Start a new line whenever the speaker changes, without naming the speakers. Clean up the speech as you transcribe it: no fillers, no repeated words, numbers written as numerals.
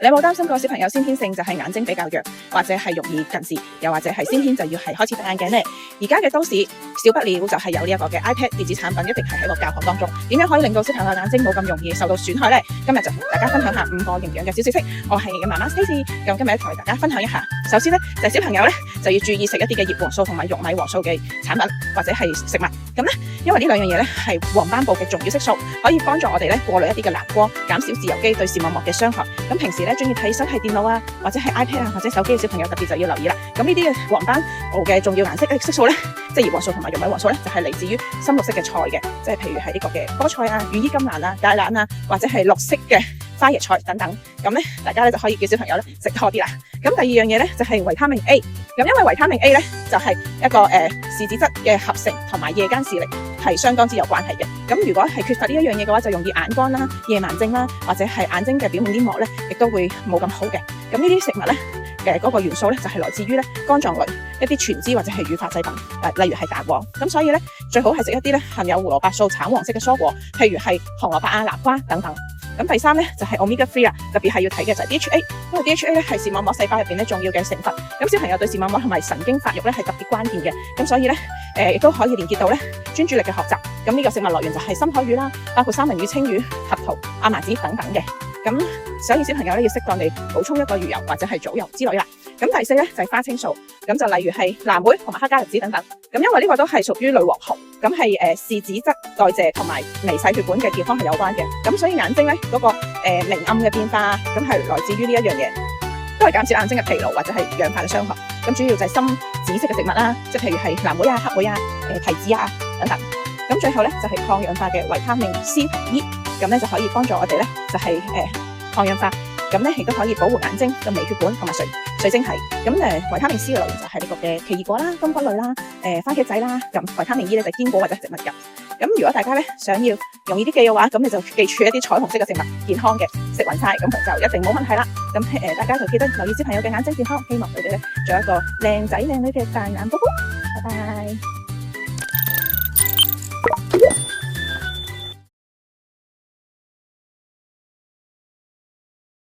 你有冇擔心過小朋友先天性就係眼睛比較弱，或者係容易近視，又或者係先天就要係開始戴眼鏡呢？而家嘅都市少不了就係有呢一個嘅 iPad 電子產品，一定係喺個教學當中。點樣可以令到小朋友眼睛冇咁容易受到損害呢？今日就同大家分享下5個營養嘅小知識。我係你嘅媽媽 Stacy，咁今日同大家分享一下。首先呢，就係小朋友呢就要注意食一啲嘅葉黃素同埋玉米黃素嘅產品或者係食物。咁呢，因為呢兩樣嘢呢係黃斑部嘅重要色素，可以幫助我哋呢過濾一啲嘅藍光，減少自由基對視網膜嘅傷害。咁平時呢中意睇手提電腦啊，或者係 iPad 啊，或者手機嘅小朋友特別就要留意啦。咁呢啲嘅黃斑部嘅重要顏色色素呢，即係葉黃素同埋玉米黃素呢，就係嚟自於深綠色嘅菜嘅，即係譬如係呢個嘅菠菜啊、羽衣甘藍啊、芥蘭啊，或者係綠色嘅花椰菜等等。咁呢，大家呢就可以叫小朋友呢食多啲啦。咁第二樣嘢呢，就係維他命 A。咁因為維他命 A 呢，就係一個視紫質嘅合成同埋夜間視力係相當之有關係嘅。咁如果係缺乏呢一樣嘢嘅話，就容易眼乾啦、夜盲症啦，或者係眼睛嘅表面黏膜呢，亦都會冇咁好嘅。咁呢啲食物呢，嗰個元素呢，就係來自於呢肝臟類一啲全脂或者係乳化製品，例如係蛋黃。咁所以呢，最好係食一啲呢含有胡蘿蔔素橙黃色嘅蔬果，譬如係紅蘿蔔啊、南瓜等等。咁第三呢，就係 Omega 3啦，特別係要睇嘅就係 DHA， 因為 DHA 咧係視網膜細胞入邊咧重要嘅成分。咁小朋友對視網膜同埋神經發育咧係特別關鍵嘅，咁所以咧亦都可以連結到咧專注力嘅學習。咁呢個食物來源就係深海魚啦，包括三文魚、青魚、核桃、亞麻籽等等嘅。咁所以小朋友咧要適當地補充一個魚油或者係藻油之類啦。咁第四咧就係花青素，咁就例如係藍莓同埋黑加侖子等等。咁因為呢個都係屬於類黃酮，咁係視紫質代謝同埋微細血管嘅健康係有關嘅。咁所以眼睛咧嗰個明暗嘅變化，咁係來自於呢一樣嘢，都係減少眼睛嘅疲勞或者係氧化嘅傷害。咁主要就係深紫色嘅食物啦，即係譬如係藍莓啊、黑莓啊、提子啊等等。咁最後咧就係抗氧化嘅維他命 C 同 E， 咁咧就可以幫助我哋咧就係抗氧化。咁咧亦都可以保護眼睛嘅微血管同埋水晶體。咁維他命 C 嘅來源就係呢個嘅奇異果啦、柑橘類啦、番茄仔啦。咁維他命 E 咧就係堅果或者植物油。咁如果大家咧想要容易啲記嘅話，咁你就記住一啲彩虹色嘅食物，健康嘅食勻晒，咁就一定冇問題啦。咁大家就記得留意小朋友嘅眼睛健康，希望佢哋咧做一個靚仔靚女嘅大眼寶寶。拜拜。